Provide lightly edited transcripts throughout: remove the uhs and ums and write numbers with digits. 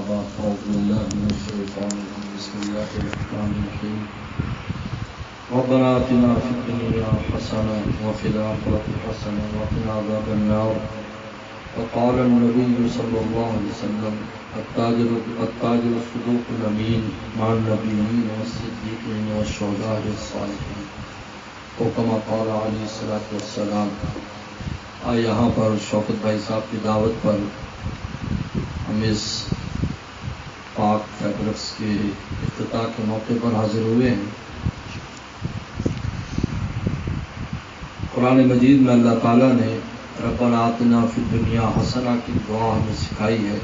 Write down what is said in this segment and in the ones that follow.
أعوذ بالله من الشيطان الرجيم بسم الله الرحمن الرحيم ربنا آتنا في الدنيا حسنة وفي الآخرة حسنة وقنا عذاب النار وقال النبي صلى الله عليه وسلم التاجر الصدوق الأمين مع النبيين والصديقين والشهداء والصالحين وكما قال عليه الصلاة والسلام. یہاں پر شوکت بھائی صاحب کی دعوت پر ہم اس پاک فیبرکس کے افتتاح کے موقع پر حاضر ہوئے ہیں. قرآن مجید میں اللہ تعالیٰ نے ربنا آتنا فی الدنیا حسنہ کی دعا ہمیں سکھائی ہے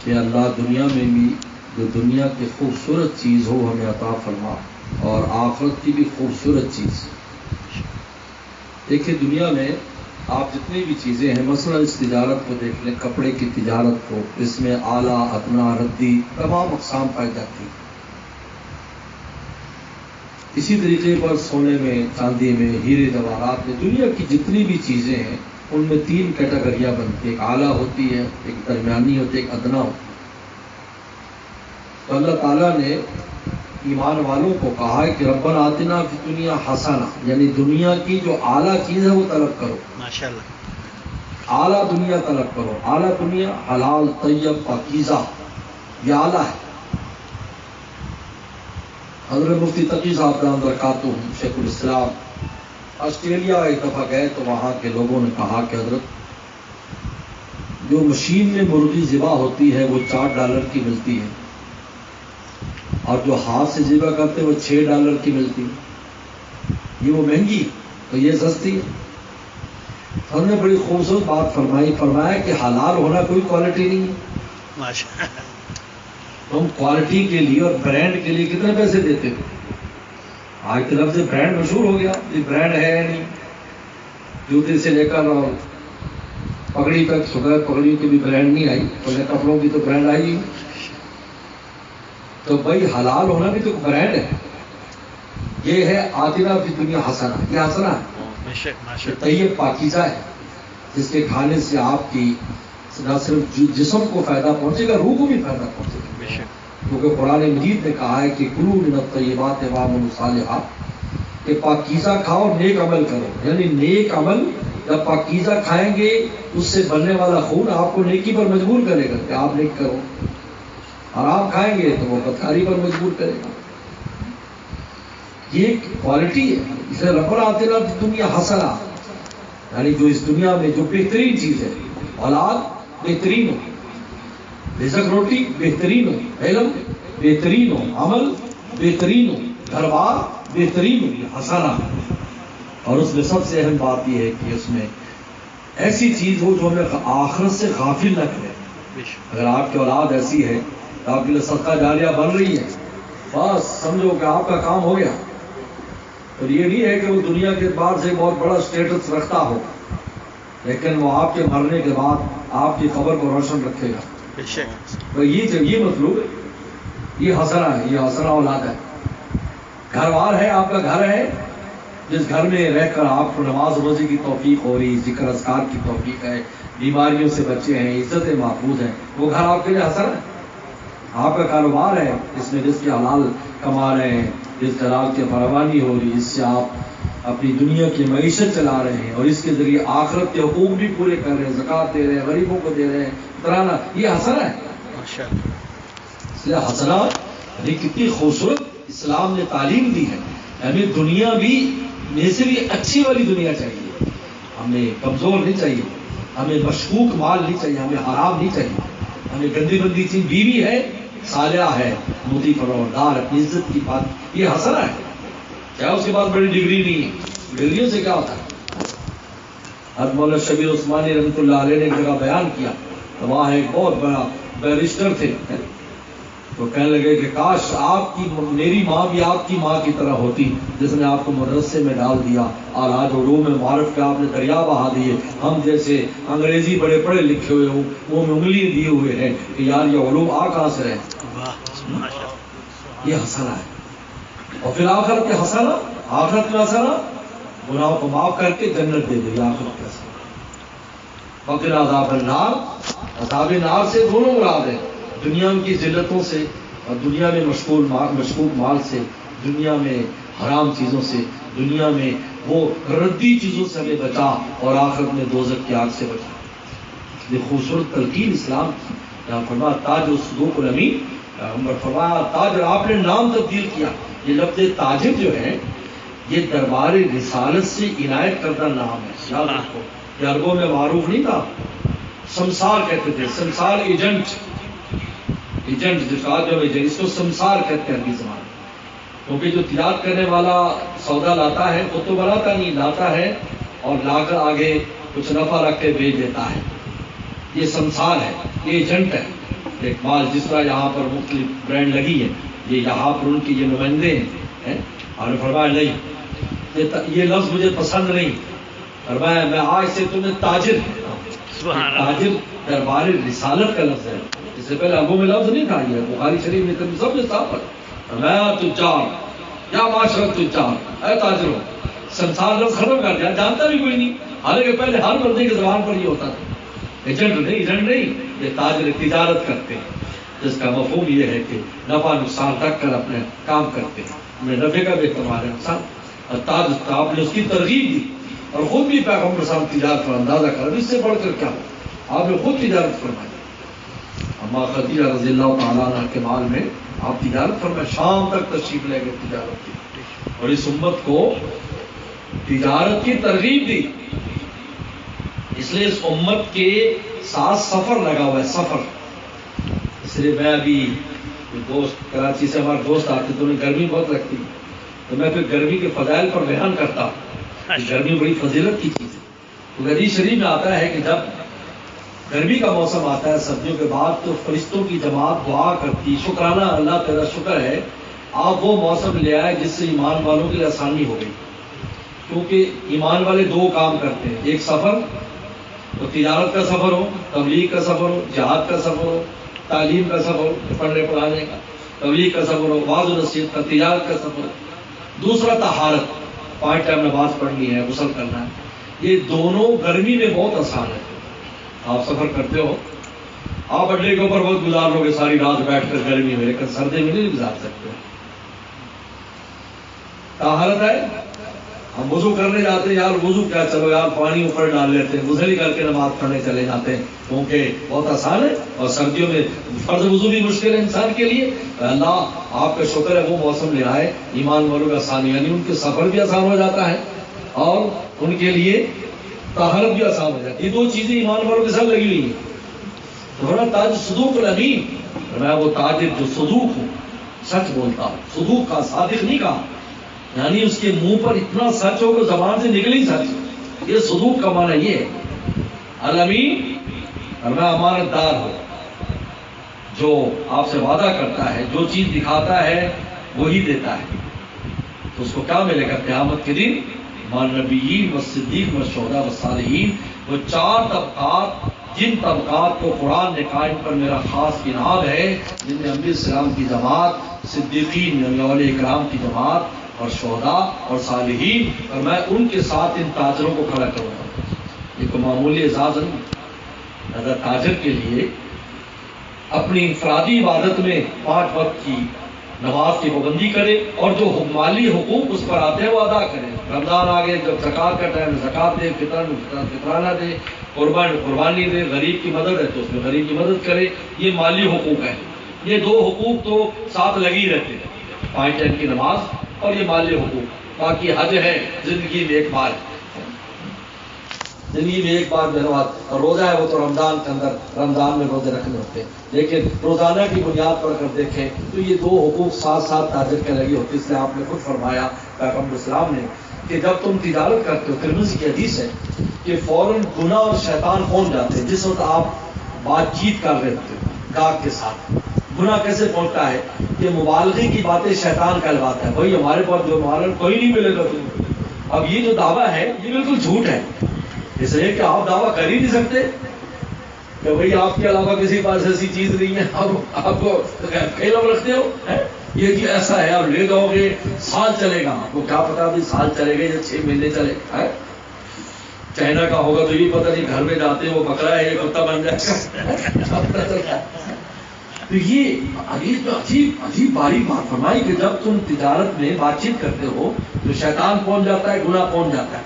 کہ اللہ دنیا میں بھی جو دنیا کی خوبصورت چیز ہو ہمیں عطا فرما اور آخرت کی بھی خوبصورت چیز. دیکھیں دنیا میں آپ جتنی بھی چیزیں ہیں، مثلا اس تجارت کو دیکھ لیں، کپڑے کی تجارت کو، اس میں آلہ ادنا ردی تمام اقسام پائی جاتی ہیں. اسی طریقے پر سونے میں، چاندی میں، ہیرے جواہرات میں، دنیا کی جتنی بھی چیزیں ہیں ان میں تین کیٹیگریاں بنتی ہیں، ایک اعلیٰ ہوتی ہے، ایک درمیانی ہوتی ہے، ایک ادنا ہوتی ہے. تو اللہ تعالیٰ نے ایمان والوں کو کہا ہے کہ ربنا آتنا فی الدنیا حسنہ، یعنی دنیا کی جو اعلیٰ چیز ہے وہ طلب کرو. ماشاءاللہ اعلیٰ دنیا طلب کرو. اعلیٰ دنیا حلال طیب پاکیزہ، یہ اعلیٰ ہے. حضرت مفتی تقی صاحب دامت برکاتہم شیخ الاسلام آسٹریلیا ایک دفعہ گئے تو وہاں کے لوگوں نے کہا کہ حضرت جو مشین میں مرغی ذبح ہوتی ہے وہ $4 کی ملتی ہے اور جو ہاتھ سے ذبح کرتے وہ $6 کی ملتی ہے. یہ وہ مہنگی تو یہ سستی ہے. ہم نے بڑی خوبصورت بات فرمایا کہ حلال ہونا کوئی کوالٹی نہیں ہے. ماشاءاللہ ہم کوالٹی کے لیے اور برانڈ کے لیے کتنے پیسے دیتے تھے. آج کی لفظ برانڈ مشہور ہو گیا. یہ برانڈ ہے نہیں، جوتے سے لے کر اور پگڑی تک. شکر پگڑی کی بھی برانڈ نہیں آئی، کپڑوں کی تو برانڈ آئی. تو بھائی حلال ہونا بھی تو برانڈ ہے. یہ ہے آتنا فی الدنیا حسنہ. یہ حسنہ ہے، طیب پاکیزہ ہے، جس کے کھانے سے آپ کی نہ صرف جسم کو فائدہ پہنچے گا، روح کو بھی فائدہ پہنچے گا. کیونکہ قرآن مجید نے کہا ہے کہ کلوا من الطیبات واعملوا صالحات، کہ پاکیزہ کھاؤ، نیک عمل کرو. یعنی نیک عمل جب پاکیزہ کھائیں گے اس سے بننے والا خون آپ کو نیکی پر مجبور کرے گا کہ آپ نیک کرو. حرام کھائیں گے تو وہ بدکاری پر مجبور کرے گا. یہ کوالٹی ہے. اسے ربنا آتنا فی الدنیا حسنہ، یعنی جو اس دنیا میں جو بہترین چیز ہے، اولاد بہترین ہو، رزق روٹی بہترین ہو، علم بہترین ہو، عمل بہترین ہو، گھر بار بہترین ہو، یہ حسنہ. اور اس میں سب سے اہم بات یہ ہے کہ اس میں ایسی چیز ہو جو ہمیں آخرت سے غافل نہ کرے. اگر آپ کی اولاد ایسی ہے تو آپ کے لیے صدقہ جاریہ بن رہی ہے، بس سمجھو کہ آپ کا کام ہو گیا. اور یہ نہیں ہے کہ وہ دنیا کے اعتبار سے بہت بڑا اسٹیٹس رکھتا ہو، لیکن وہ آپ کے مرنے کے بعد آپ کی قبر کو روشن رکھے گا. یہ مطلوب ہے. یہ حسنہ ہے، یہ حسنہ اولاد ہے. گھر بار ہے، آپ کا گھر ہے جس گھر میں رہ کر آپ کو نماز روزی کی توفیق ہو رہی، ذکر اذکار کی توفیق ہے، بیماریوں سے بچے ہیں، عزتیں محفوظ ہیں. وہ گھر آپ کے لیے حسنہ ہے. آپ کا کاروبار ہے جس میں رزق حلال کما رہے ہیں، رزق حلال کی فراوانی ہو رہی، اس سے آپ اپنی دنیا کی معیشت چلا رہے ہیں اور اس کے ذریعے آخرت کے حقوق بھی پورے کر رہے ہیں، زکوٰۃ دے رہے ہیں، غریبوں کو دے رہے ہیں، ترانا. یہ حسنہ ہے. اس لیے حسنہ یعنی کتنی خوبصورت اسلام نے تعلیم دی ہے. ہمیں دنیا بھی میں سے بھی اچھی والی دنیا چاہیے. ہمیں کمزور نہیں چاہیے، ہمیں مشکوک مال نہیں چاہیے، ہمیں حرام نہیں چاہیے. ہمیں گندی بندی چیز بیوی ہے، صالحہ ہے، موتی پروردگار، اپنی عزت کی بات، یہ حسنہ ہے. کیا اس کے بعد بڑی ڈگری نہیں ہے؟ ڈگریوں سے کیا ہوتا ہے؟ حضرت مولانا شبیر عثمانی رحمۃ اللہ علیہ نے ایک جگہ بیان کیا تو وہاں ایک بہت بڑا بیرسٹر تھے، تو کہنے لگے کہ کاش میری ماں بھی آپ کی ماں کی طرح ہوتی جس نے آپ کو مدرسے میں ڈال دیا اور آج علوم معارف کے آپ نے دریا بہا دیے. ہم جیسے انگریزی بڑے پڑھے لکھے ہوئے ہوں وہ میں انگلی دیے ہوئے ہیں کہ یار یہ علوم کہاں سے رہے. یہ حسنہ ہے. اور پھر آخرت کے حسنہ، آخرت میں حسنہ گناہوں کو معاف کر کے جنت دے دے. آخرت کا حسنہ. وقنا عذاب النار، عذاب نار سے دونوں مراد ہیں. دنیا کی ذلتوں سے اور دنیا میں مشکوک مال سے، دنیا میں حرام چیزوں سے، دنیا میں وہ ردی چیزوں سے ہمیں بچا، اور آخرت میں دوزخ کی آگ سے بچا۔ یہ خوبصورت تلقین اسلام کی، یہاں فرمایا تاج الصدوق الامین، پیغمبر فرمایا تاج، اور آپ نے نام تبدیل کیا۔ یہ لفظ تاجر جو ہے یہ دربار رسالت سے عنایت کردہ نام ہے، یاد رکھو۔ یہ عربوں میں معروف نہیں تھا، سمسار کہتے تھے، سمسار ایجنٹ جس کا جو ایجنٹ، اس کو سمسار کہتے ہیں عربی زبان میں، کیونکہ جو تجارت کرنے والا سودا لاتا ہے وہ تو بناتا نہیں، لاتا ہے اور لا کر آگے کچھ نفع رکھ کے بیچ دیتا ہے، یہ سمسار ہے، یہ ایجنٹ ہے۔ ایک مال جس طرح یہاں پر مختلف برانڈ لگی ہے، یہ یہاں پر ان کی یہ نمائندے ہیں، اور فرمایا نہیں یہ لفظ مجھے پسند نہیں، فرمایا میں آج سے تمہیں تاجر، تاجر دربار رسالت کا لفظ ہے، اس سے پہلے عربوں میں لفظ نہیں تھا، یہ بخاری شریف میں سب نے صاف ہے، فرمایا تجار یا معاشرت تجار، اے تاجر ہو، سمسار لفظ ختم کر دیا، جانتا بھی کوئی نہیں، حالانکہ پہلے ہر بندے کی زبان پر یہ ہوتا تھا، ایجنٹ نہیں، یہ تاجر تجارت کرتے ہیں، جس کا مفہوم یہ ہے کہ نفع نقصان رکھ کر اپنے کام کرتے ہیں، ہمیں نفع کا بھی اعتبار ہے نقصان، اور تاج آپ نے اس کی ترغیب دی، اور خود بھی پیغمبر صاحب تجارت پر اندازہ کر، اس سے بڑھ کر کیا ہو، آپ نے خود تجارت فرمائی، اما خدیجہ رضی اللہ تعالیٰ عنہ کے مال میں آپ تجارت فرمائے، شام تک تشریف لے گئے تجارت کی، اور اس امت کو تجارت کی ترغیب دی، اس لیے اس امت کے ساتھ سفر لگا ہوا ہے، سفر۔ اس لیے میں ابھی دوست کراچی سے ہمارے دوست آتے تو انہیں گرمی بہت لگتی، تو میں پھر گرمی کے فضائل پر بیان کرتا ہوں، گرمی بڑی فضیلت کی چیز ہے۔ تو حدیث شریف میں آتا ہے کہ جب گرمی کا موسم آتا ہے سردیوں کے بعد، تو فرشتوں کی جماعت دعا کرتی، شکرانہ، اللہ تیرا شکر ہے آپ وہ موسم لے آئے جس سے ایمان والوں کے لیے آسانی ہو گئی، کیونکہ ایمان والے دو کام کرتے ہیں، ایک سفر، تو تجارت کا سفر ہو، تبلیغ کا سفر ہو، جہاد کا سفر ہو، تعلیم کا سفر ہو، پڑھنے پڑھانے کا، تبلیغ کا سفر ہو، واعظ و نصیحت کا، تجارت کا سفر ہو، دوسرا طہارت، 5 ٹائم نماز پڑھنی ہے، غسل کرنا ہے، یہ دونوں گرمی میں بہت آسان ہے۔ آپ سفر کرتے ہو، آپ اڈے کے اوپر بہت گزار لو گے ساری رات بیٹھ کر گرمی میں، لیکن سردی میں نہیں گزار سکتے۔ طہارت ہے، ہم وضو کرنے جاتے ہیں، یار وضو کیا، چلو یار پانی اوپر ڈال لیتے ہیں، غسل ہی کر کے نماز پڑھنے چلے جاتے ہیں، کیونکہ بہت آسان ہے، اور سردیوں میں فرض وضو بھی مشکل ہے انسان کے لیے۔ اللہ آپ کا شکر ہے وہ موسم لے آئے ایمان والوں کا آسانی، یعنی ان کے سفر بھی آسان ہو جاتا ہے اور ان کے لیے طہارت بھی آسان ہو جاتی ہے، یہ دو چیزیں ایمان والوں کے ساتھ لگی ہوئی ہیں۔ تو بڑا تاج صدوق الامین، میں وہ تاجر جو صدوق ہوں، سچ بولتا ہوں، صدوق کا، صادق نہیں کہا، یعنی اس کے منہ پر اتنا سچ ہو کہ زبان سے نکلی سچ، یہ صدوق کا معنی یہ ہے۔ الامین، اور میں امانت دار ہوں، جو آپ سے وعدہ کرتا ہے، جو چیز دکھاتا ہے وہی دیتا ہے، تو اس کو کیا ملے گا قیامت کے دن؟ مع النبیین والصدیق والشہداء والصالحین، وہ 4 طبقات، جن طبقات کو قرآن نے قائم پر میرا خاص انعام ہے، جن میں انبیاء السلام کی جماعت، صدیقین یعنی اولیاء اکرام کی جماعت، اور شہداء اور صالحین، اور میں ان کے ساتھ ان تاجروں کو کھڑا کروں گا۔ یہ کوئی معمولی اعزاز نہیں، اگر تاجر کے لیے اپنی انفرادی عبادت میں 5 وقت کی نماز کی پابندی کرے، اور جو مالی حقوق اس پر آتے ہیں وہ ادا کرے، رمضان آگے جب زکوٰۃ کا ٹائم زکوٰۃ دے، فطرانہ دے، قربانی دے، غریب کی مدد ہے تو اس میں غریب کی مدد کرے، یہ مالی حقوق ہے۔ یہ 2 حقوق تو ساتھ لگی رہتے ہیں، 5 ٹائم کی نماز اور یہ مالی حقوق۔ باقی حج ہے زندگی میں ایک بار، زندگی میں ایک بار دھنیواد، اور روزہ ہے وہ تو رمضان کے اندر، رمضان میں روزے رکھنے ہوتے ہیں، لیکن روزانہ کی بنیاد پر اگر دیکھیں تو یہ 2 حقوق ساتھ ساتھ تاجر کے لگی ہوتی، اس لیے آپ نے خود فرمایا پیغمبر اسلام نے کہ جب تم تجارت کرتے ہو، ترمذی کی حدیث ہے کہ فوراً گناہ اور شیطان پہنچ جاتے ہیں، جس وقت آپ بات چیت کر رہے ہوتے ہو گاہک کے ساتھ۔ گناہ کیسے پہنچتا ہے کہ مبالغے کی باتیں شیطان کہلواتا ہے، بھائی ہمارے پاس جو مال کوئی نہیں ملے گا تمہیں۔ اب یہ جو دعویٰ ہے یہ بالکل جھوٹ ہے، اس لیے کہ آپ دعویٰ کر ہی نہیں سکتے کہ بھائی آپ کے علاوہ کسی پاس ایسی چیز نہیں ہے، آپ کو کھیلو رکھتے ہو، یہ جی ایسا ہے، آپ لے جاؤ گے سال چلے گا، آپ کو کیا پتا بھی سال چلے گا یا 6 مہینے چلے گا۔ چائنا کا ہوگا تو یہ پتہ نہیں، گھر میں جاتے ہیں وہ بکرا ہے یہ کتا بن جائے گا۔ تو یہ حدیث میں عجیب باریک بات فرمائی کہ جب تم تجارت میں بات چیت کرتے ہو تو شیطان پہنچ جاتا ہے، گناہ پہنچ جاتا ہے،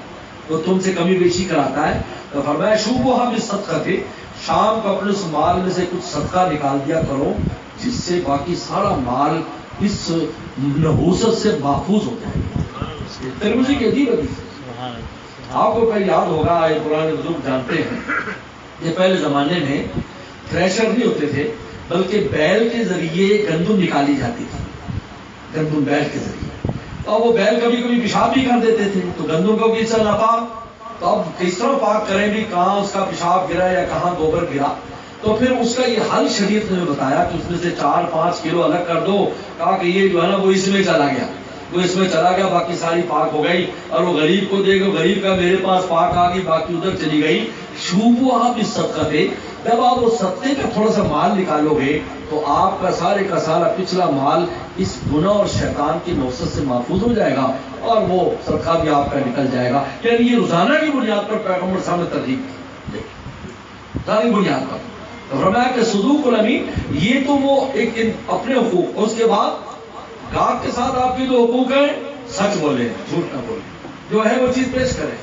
تو تم سے کمی بیشی کراتا ہے. تو فرمایا شوبھا بالصدقہ تھے، شام کو اپنے اس مال میں سے کچھ صدقہ نکال دیا کرو جس سے باقی سارا مال اس نحوست سے محفوظ ہو جائے. ترمذی کی عجیب حدیث. آپ کو پہلے یاد ہوگا، یہ پرانے بزرگ جانتے ہیں، یہ پہلے زمانے میں تھریشر نہیں ہوتے تھے بلکہ بیل کے ذریعے گندم نکالی جاتی تھی. گندم بیل کے ذریعے، اور وہ بیل کبھی کبھی پیشاب بھی کر دیتے تھے، تو گندم کو کس طرح ناپاک، تو اب کس طرح پاک کریں بھی، کہاں اس کا پیشاب گرا یا کہاں گوبر گرا. تو پھر اس کا یہ حل شریعت نے بتایا کہ اس میں سے 4-5 کلو الگ کر دو. کہا کہ یہ جو ہے نا وہ اس میں چلا گیا، وہ اس میں چلا گیا، باقی ساری پاک ہو گئی. اور وہ غریب کو دے گا، غریب کا میرے پاس پاک آ گئی، باقی ادھر چلی گئی. شوبھا بالصدقہ تھے، جب آپ وہ صدقے کا تھوڑا سا مال نکالو گے تو آپ کا سارے کا سارا پچھلا مال اس گناہ اور شیطان کی نوست سے محفوظ ہو جائے گا، اور وہ صدقہ بھی آپ کا نکل جائے گا. یعنی یہ روزانہ کی بنیاد پر پیغمبر صاحب نے ترغیب دی، روزانہ کی بنیاد پر. تو فرمایا کہ صدوق الامین، یہ تو وہ ایک اپنے حقوق، اس کے بعد گاہک کے ساتھ آپ کی جو حقوق ہیں، سچ بولے، جھوٹ نہ بولے، جو ہے وہ چیز پیش کریں.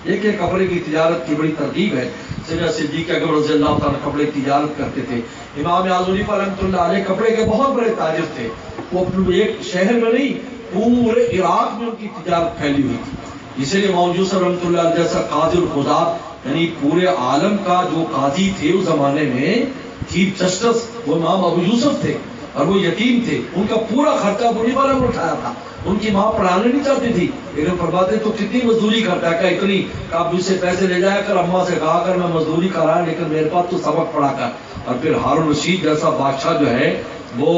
ایک کپڑے کی تجارت کی بڑی ترغیب ہے. سیدنا صدیق اکبر رضی اللہ تعالیٰ کپڑے کی تجارت کرتے تھے. امام اعظم حنیفہ رحمۃ اللہ علیہ کپڑے کے بہت بڑے تاجر تھے. وہ ایک شہر میں نہیں، پورے عراق میں ان کی تجارت پھیلی ہوئی تھی. اسی لیے امام یوسف رحمۃ اللہ علیہ جیسا قاضی القضات، یعنی پورے عالم کا جو قاضی تھے اس زمانے میں، چیف جسٹس، وہ امام ابو یوسف تھے، اور وہ یتیم تھے. ان کا پورا خرچہ ابو حنیفہ نے اٹھایا تھا. ان کی ماں پڑھانے نہیں چاہتی تھی، لیکن فرماتے تو کتنی مزدوری کرتا ہے، کہ اتنی آپ مجھ سے پیسے لے جایا کر، اماں سے کہا کر میں مزدوری کرا، لیکن میرے پاس تو سبق پڑھا کر. اور پھر ہارون رشید جیسا بادشاہ جو ہے وہ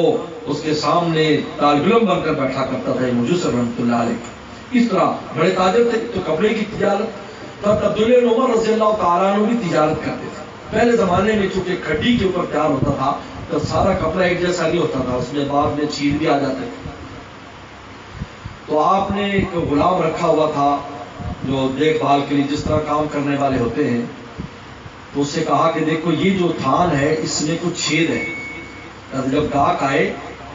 اس کے سامنے طالب علم بن کر بیٹھا کرتا تھا. یوسف رحمۃ اللہ علیہ اس طرح بڑے تاجر تھے. تو کپڑے کی تجارت، تو عبداللہ بن عمر رضی اللہ تعالیٰ عنہ بھی تجارت کرتے تھے. پہلے زمانے میں چونکہ کھڈی کے اوپر تیار ہوتا تھا تو سارا کپڑا ایک جیسا نہیں ہوتا تھا، اس میں بعد میں چھید بھی آ جاتے تھے. تو آپ نے ایک غلام رکھا ہوا تھا جو دیکھ بھال کے لیے، جس طرح کام کرنے والے ہوتے ہیں. تو اس سے کہا کہ دیکھو یہ جو تھان ہے اس میں کچھ چھید ہے، جب گاہک آئے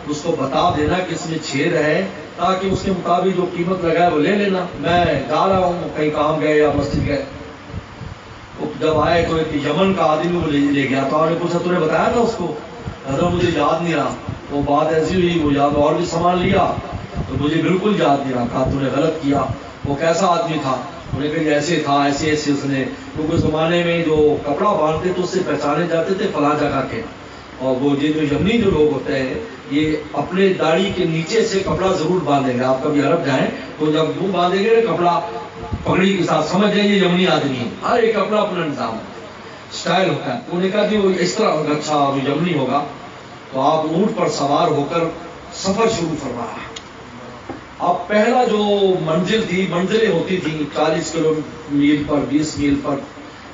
اس کو بتا دینا کہ اس میں چھید ہے، تاکہ اس کے مطابق جو قیمت لگائے وہ لے لینا. میں جا رہا ہوں کہیں کام گئے یا مسجد گئے. جب آئے تو ایک یمن کا آدمی وہ لے گیا. تو آپ نے پوچھا تو نے بتایا تھا اس کو؟ حضرت مجھے یاد نہیں رہا. وہ بات ایسی ہوئی، وہ یاد اور بھی سامان لیا تو مجھے بالکل یاد نہیں رہا. کہا تو نے غلط کیا. وہ کیسا آدمی تھا؟ انہیں کہا ایسے تھا، ایسے ایسے اس نے، کیونکہ اس زمانے میں جو کپڑا باندھتے تو اس سے پہچانے جاتے تھے فلاں جگہ کے. اور وہ یہ جو یمنی جو لوگ ہوتے ہیں یہ اپنے داڑھی کے نیچے سے کپڑا ضرور باندھیں گے. آپ کبھی عرب جائیں تو جب منہ باندھیں گے نا کپڑا پگڑی کے ساتھ، سمجھ جائیں یہ یمنی آدمی ہے. ہر ایک اپنا اپنا نظام اسٹائل ہوتا ہے. انہوں نے کہا کہ وہ اس طرح ہوگا، اچھا وہ یمنی ہوگا. تو آپ اونٹ پر سوار ہو کر سفر شروع فرمایا. اب پہلا جو منزل تھی، منزلیں ہوتی تھیں 40 کلو میل پر، 20 میل پر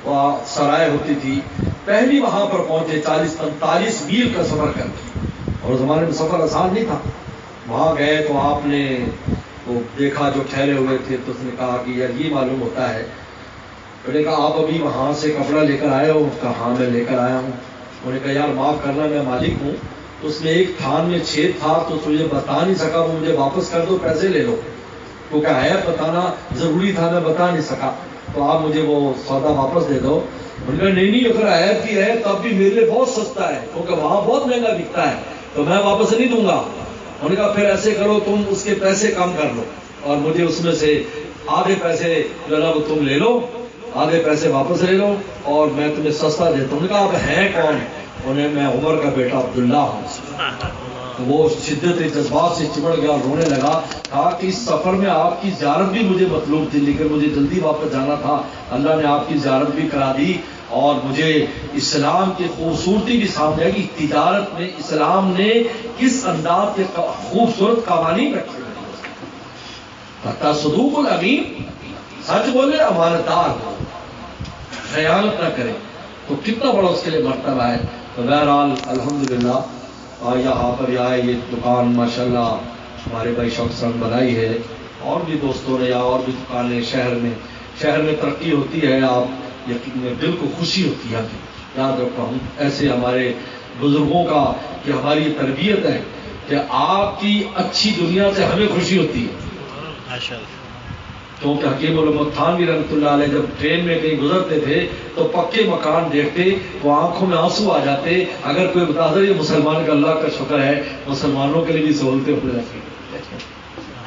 وہاں سرائے ہوتی تھی. پہلی وہاں پر پہنچے 40-45 میل کا سفر کر کے، اور زمانے میں سفر آسان نہیں تھا. وہاں گئے تو آپ نے وہ دیکھا جو ٹھہرے ہوئے تھے. تو اس نے کہا کہ یار یہ معلوم ہوتا ہے. انہوں نے کہا آپ ابھی وہاں سے کپڑا لے کر آئے ہو؟ کہا ہاں میں لے کر آیا ہوں. انہوں نے کہا یار معاف کرنا میں مالک ہوں، اس میں ایک تھان میں چھید تھا تو تجھے بتا نہیں سکا، وہ مجھے واپس کر دو، پیسے لے لو. کیونکہ ہے بتانا ضروری تھا، میں بتا نہیں سکا، تو آپ مجھے وہ سودا واپس دے دو. انہوں نے کہا نہیں اگر عیب کی ہے تب بھی میرے لیے بہت سستا ہے، کیونکہ وہاں بہت مہنگا بکتا ہے، تو میں واپس نہیں دوں گا. انہوں نے کہا پھر ایسے کرو تم اس کے پیسے کم کر لو اور مجھے اس میں سے آدھے پیسے جو ہے نا وہ تم لے لو، آدھے پیسے واپس لے لو اور میں تمہیں سستا دیتا ہوں. انہوں نے کہا آپ ہیں کون؟ انہیں میں عمر کا بیٹا عبداللہ ہوں. تو وہ شدت جذبات سے چمڑ گیا اور رونے لگا. کہا کہ اس سفر میں آپ کی زیارت بھی مجھے مطلوب تھی، لیکن مجھے جلدی واپس جانا تھا. اللہ نے آپ کی زیارت بھی کرا دی اور مجھے اسلام کی خوبصورتی بھی سامنے آئی کہ تجارت میں اسلام نے کس انداز کے خوبصورت قوانین رکھے. صدوق الامین، سچ بولے، امانت دار ہو، خیانت نہ کرے، تو کتنا بڑا اس کے لیے مرتبہ ہے. تو بہرحال الحمدللہ یہاں پر آئے یہ دکان ماشاءاللہ ہمارے بھائی شوق نے بنائی ہے، اور بھی دوستوں نے، یا اور بھی دکانیں شہر میں ترقی ہوتی ہے. آپ یقین دل کو خوشی ہوتی ہے. یاد رکھو ہم ایسے ہمارے بزرگوں کا کہ ہماری تربیت ہے کہ آپ کی اچھی دنیا سے ہمیں خوشی ہوتی ہے. کیونکہ حکیم الامت تھانوی رحمۃ اللہ علیہ جب ٹرین میں کہیں گزرتے تھے تو پکے مکان دیکھتے تو آنکھوں میں آنسو آ جاتے. اگر کوئی بتا دے یہ مسلمان کا اللہ کا شکر ہے، مسلمانوں کے لیے بھی سہولتیں ہو جاتی ہیں.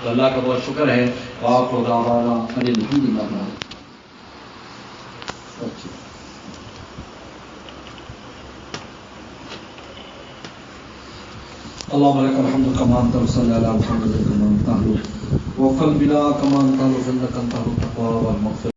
تو اللہ کا بہت شکر ہے. آپ کو دعوانا الحمدللہ. اللهم لك الحمد كما انت وصلى على محمد كما انت وقل بلا كما انت وصلى كما انت التقوى والمغفرة.